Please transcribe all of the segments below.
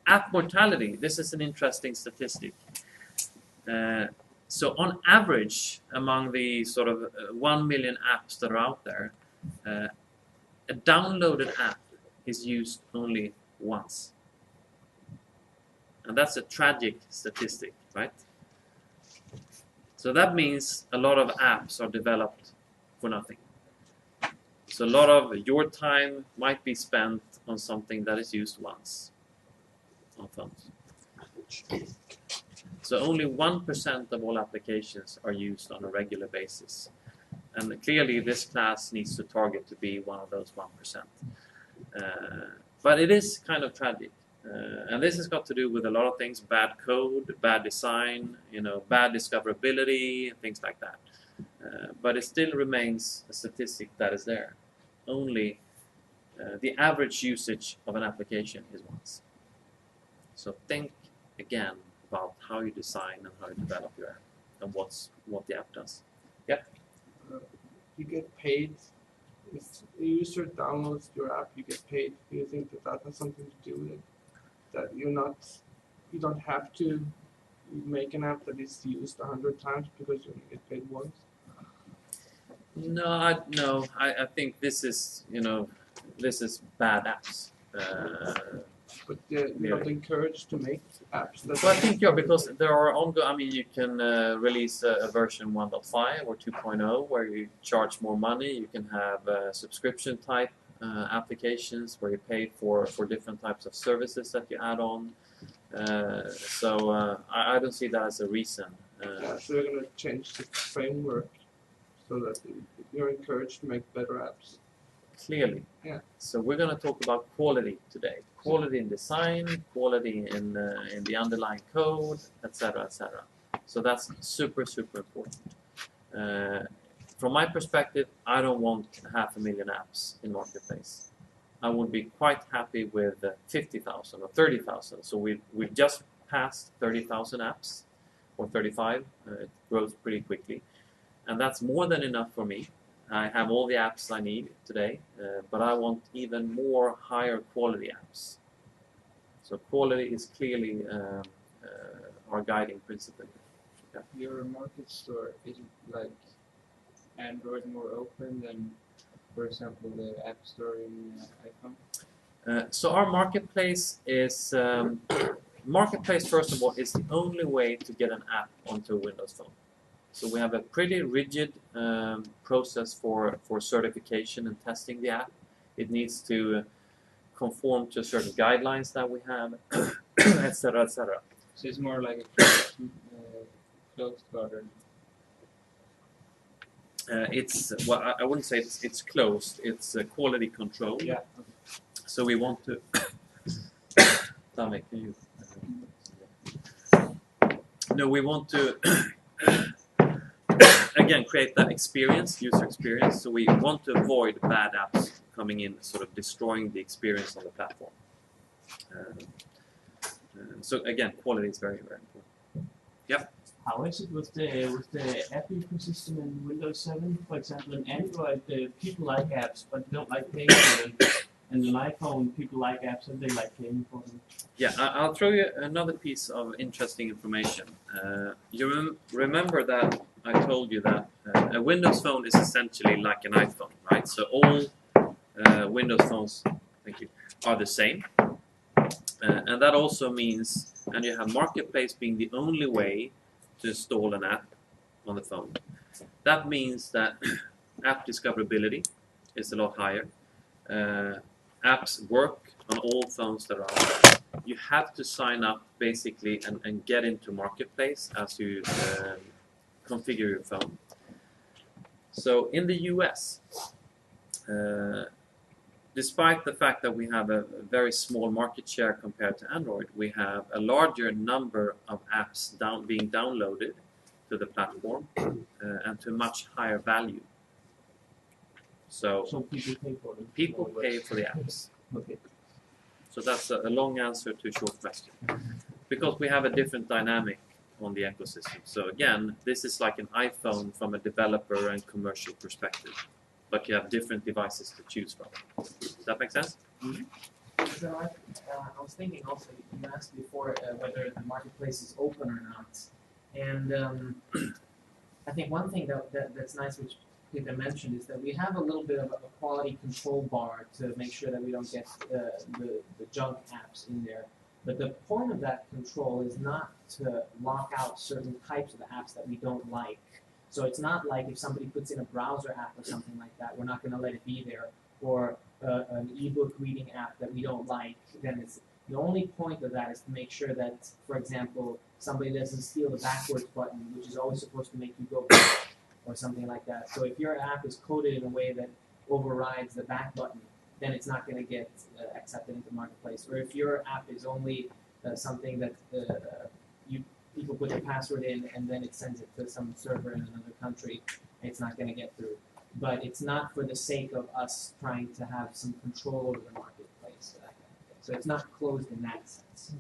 App mortality. This is an interesting statistic. So on average, among the sort of 1 million apps that are out there, a downloaded app is used only once. And that's a tragic statistic, right? So that means a lot of apps are developed for nothing. So a lot of your time might be spent on something that is used once on phones. So only 1% of all applications are used on a regular basis. And clearly this class needs to target to be one of those 1%. But it is kind of tragic. And this has got to do with a lot of things: bad code, bad design, bad discoverability, things like that. But it still remains a statistic that is there. Only the average usage of an application is once. So think again about how you design and how you develop your app and what the app does. Yeah? You get paid. If a user downloads your app, you get paid. Do you think that has something to do with it? That you don't have to make an app that is used 100 times because you only get paid once? No, I think this is bad apps. But you're not encouraged to make apps. Well, I think because there are ongoing. I mean, you can release a version 1.5 or 2.0 where you charge more money. You can have subscription type applications where you pay for different types of services that you add on. So I don't see that as a reason. So you're going to change the framework so that you're encouraged to make better apps. Clearly. Yeah. So we're going to talk about quality today. Quality in design, quality in the underlying code, etc., etc. So that's super, super important. From my perspective, I don't want 500,000 apps in Marketplace. I would be quite happy with 50,000 or 30,000. So we've just passed 30,000 apps, or 35. It grows pretty quickly. And that's more than enough for me. I have all the apps I need today, but I want even more higher quality apps. So quality is clearly our guiding principle. Yeah. Your market store, is it like Android more open than, for example, the App Store in iPhone? So our marketplace is, marketplace first of all is the only way to get an app onto a Windows phone. So we have a pretty rigid process for certification and testing the app. It needs to conform to certain guidelines that we have, etc., etc. So it's more like a closed garden. Well, I wouldn't say it's closed. It's quality control. Yeah. So we want to. Tommy, can you? No, we want to. Again, create that experience, user experience. So we want to avoid bad apps coming in, sort of destroying the experience on the platform. So again, quality is very, very important. Yep. How is it with the app ecosystem in Windows 7? For example, in Android, people like apps, but they don't like paying for them. And in iPhone, people like apps and they like paying for them. Yeah, I'll throw you another piece of interesting information. You remember that I told you that a Windows phone is essentially like an iPhone, right? So all Windows phones, thank you, are the same. And that also means, and you have Marketplace being the only way to install an app on the phone. That means that app discoverability is a lot higher. Apps work on all phones that are out there. You have to sign up basically and get into Marketplace as you configure your phone. So in the US, despite the fact that we have a very small market share compared to Android, we have a larger number of apps being downloaded to the platform and to a much higher value. So people pay for them. People pay for the apps. Okay. So that's a long answer to a short question. Because we have a different dynamic on the ecosystem. So again, this is like an iPhone from a developer and commercial perspective. But you have different devices to choose from. Does that make sense? Mm-hmm. So I was thinking also, you asked before whether the marketplace is open or not. And I think one thing that's nice, which Peter mentioned, is that we have a little bit of a quality control bar to make sure that we don't get the junk apps in there. But the point of that control is not to lock out certain types of apps that we don't like. So it's not like if somebody puts in a browser app or something like that, we're not going to let it be there. Or an ebook reading app that we don't like, then it's the only point of that is to make sure that, for example, somebody doesn't steal the backwards button, which is always supposed to make you go back, or something like that. So if your app is coded in a way that overrides the back button, then it's not going to get accepted into the marketplace. Or if your app is only something that people put their password in and then it sends it to some server in another country, it's not going to get through. But it's not for the sake of us trying to have some control over the marketplace. That kind of thing. So it's not closed in that sense.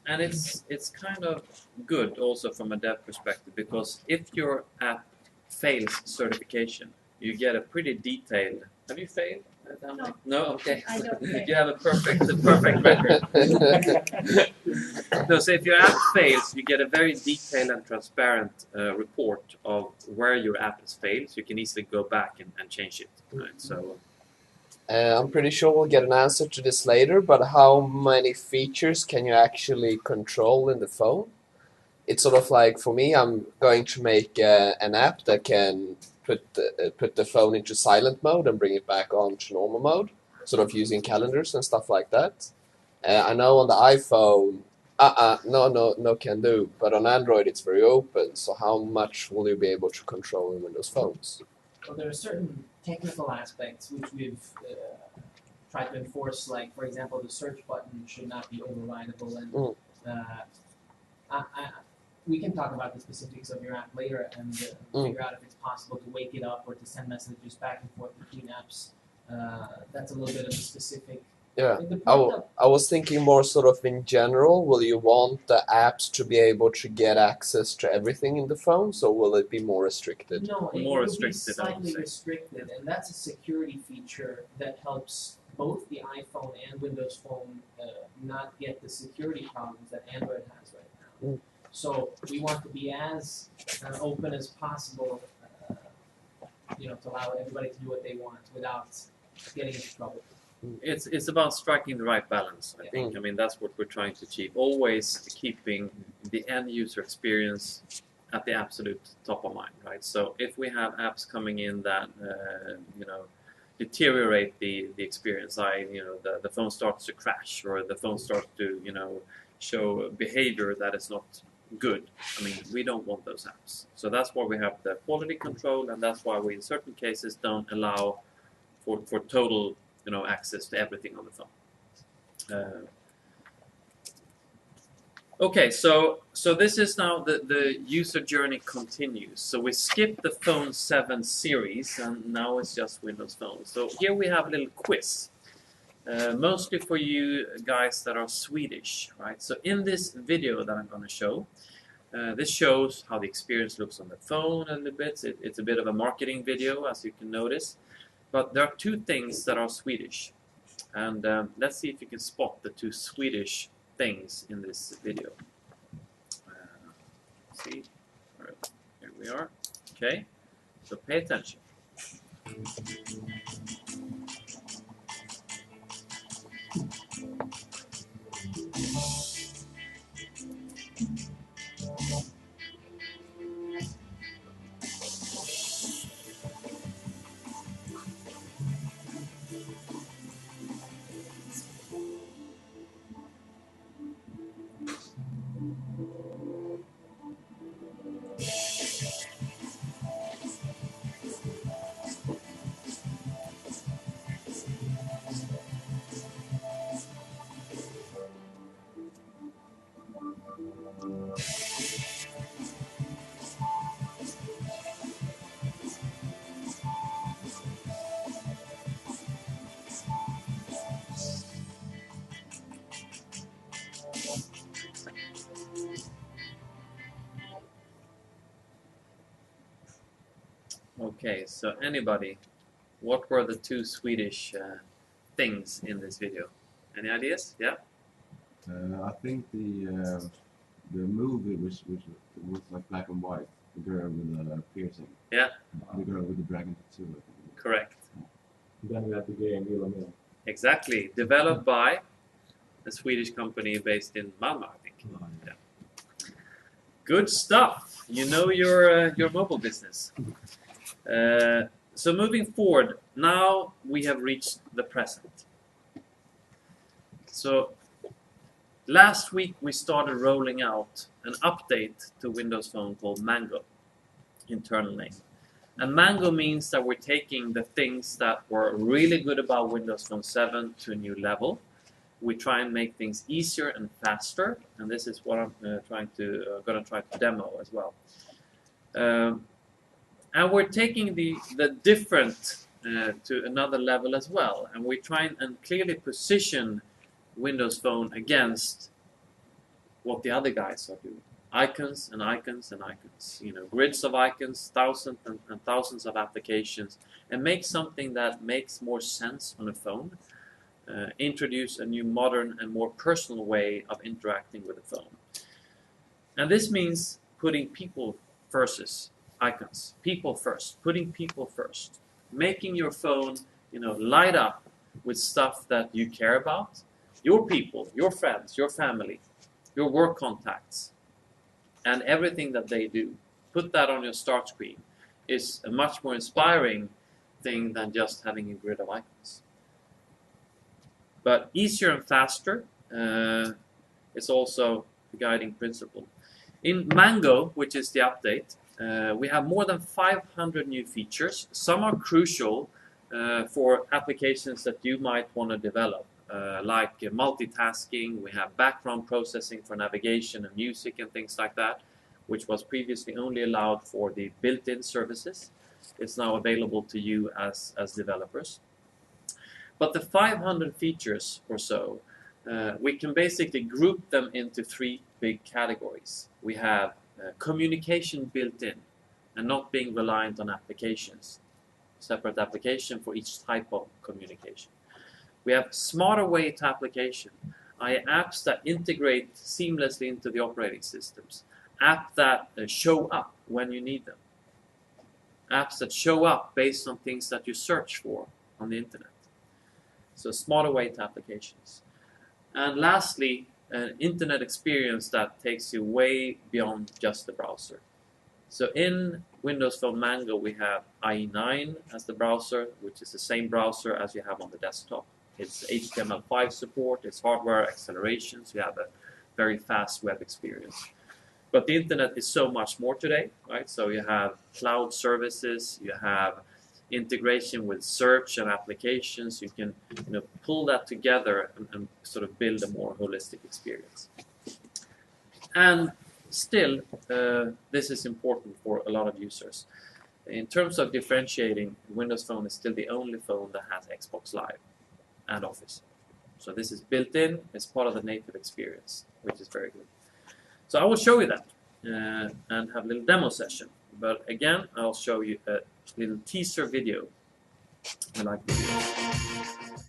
And it's kind of good also from a dev perspective, because if your app fails certification, you get a pretty detailed. Have you failed? No. No? Okay. I don't fail. You have a perfect record. No, so if your app fails, you get a very detailed and transparent report of where your app has failed, so you can easily go back and change it. Right? So I'm pretty sure we'll get an answer to this later, but how many features can you actually control in the phone? It's sort of like, for me, I'm going to make an app that can put the phone into silent mode and bring it back on to normal mode, sort of using calendars and stuff like that. I know on the iPhone, no can do, but on Android it's very open, so how much will you be able to control in Windows phones? Well, there are certain technical aspects which we've tried to enforce, like, for example, the search button should not be overridable, and we can talk about the specifics of your app later and figure out if it's possible to wake it up or to send messages back and forth between apps. That's a little bit of a specific. Yeah, The point I was thinking more sort of in general, will you want the apps to be able to get access to everything in the phone, so will it be more restricted? No, it More will be restricted, I would slightly say. restricted, and that's a security feature that helps both the iPhone and Windows Phone not get the security problems that Android has right now. So we want to be as open as possible, to allow everybody to do what they want without getting into trouble. it's about striking the right balance, I think. I mean, that's what we're trying to achieve. Always keeping the end user experience at the absolute top of mind, right? So if we have apps coming in that, deteriorate the experience, the phone starts to crash, or the phone starts to, show behavior that is not good. I mean, we don't want those apps. So that's why we have the quality control, and that's why we in certain cases don't allow for total, access to everything on the phone. Okay, so this is now the user journey continues. So we skipped the Phone 7 series, and now it's just Windows Phone. So here we have a little quiz, mostly for you guys that are Swedish, right? So in this video that I'm going to show, this shows how the experience looks on the phone a little bit. It's a bit of a marketing video, as you can notice. But there are two things that are Swedish. And let's see if you can spot the two Swedish things in this video. See? All right, here we are. Okay, so pay attention. Okay, so anybody, what were the two Swedish things in this video? Any ideas? Yeah? I think the movie which was like black and white, the girl with the piercing. Yeah. The girl with the dragon tattoo. I think. Correct. Then we have the game Luciani. Exactly. Developed by a Swedish company based in Malmö, I think. Yeah. Good stuff. You know your mobile business. So moving forward, now we have reached the present. So last week we started rolling out an update to Windows Phone called Mango, internal name. And Mango means that we're taking the things that were really good about Windows Phone 7 to a new level. We try and make things easier and faster, and this is what I'm going to try to demo as well. And we're taking the different to another level as well, and we try and clearly position Windows Phone against what the other guys are doing. Icons and icons and icons. You know, grids of icons, thousands and thousands of applications, and make something that makes more sense on a phone. Introduce a new modern and more personal way of interacting with the phone. And this means putting people versus icons. People first. Putting people first. Making your phone, you know, light up with stuff that you care about. Your people, your friends, your family, your work contacts, and everything that they do. Put that on your start screen is a much more inspiring thing than just having a grid of icons. But easier and faster is also the guiding principle. In Mango, which is the update, we have more than 500 new features. Some are crucial for applications that you might want to develop, like multitasking. We have background processing for navigation and music and things like that, which was previously only allowed for the built-in services. It's now available to you as developers. But the 500 features or so, we can basically group them into three big categories. We have communication built in and not being reliant on applications. Separate application for each type of communication. We have smarter way to application, i.e. apps that integrate seamlessly into the operating systems. Apps that show up when you need them. Apps that show up based on things that you search for on the internet. So smarter way to applications. And lastly, an internet experience that takes you way beyond just the browser. So in Windows Phone Mango, we have IE9 as the browser, which is the same browser as you have on the desktop. It's HTML5 support, it's hardware acceleration, so you have a very fast web experience. But the internet is so much more today, right? So you have cloud services, you have integration with search and applications. You can, you know, pull that together and sort of build a more holistic experience. And still, this is important for a lot of users. In terms of differentiating, Windows Phone is still the only phone that has Xbox Live and Office. So this is built in, it's part of the native experience, which is very good. So I will show you that and have a little demo session. But again, I'll show you a little teaser video. I like videos.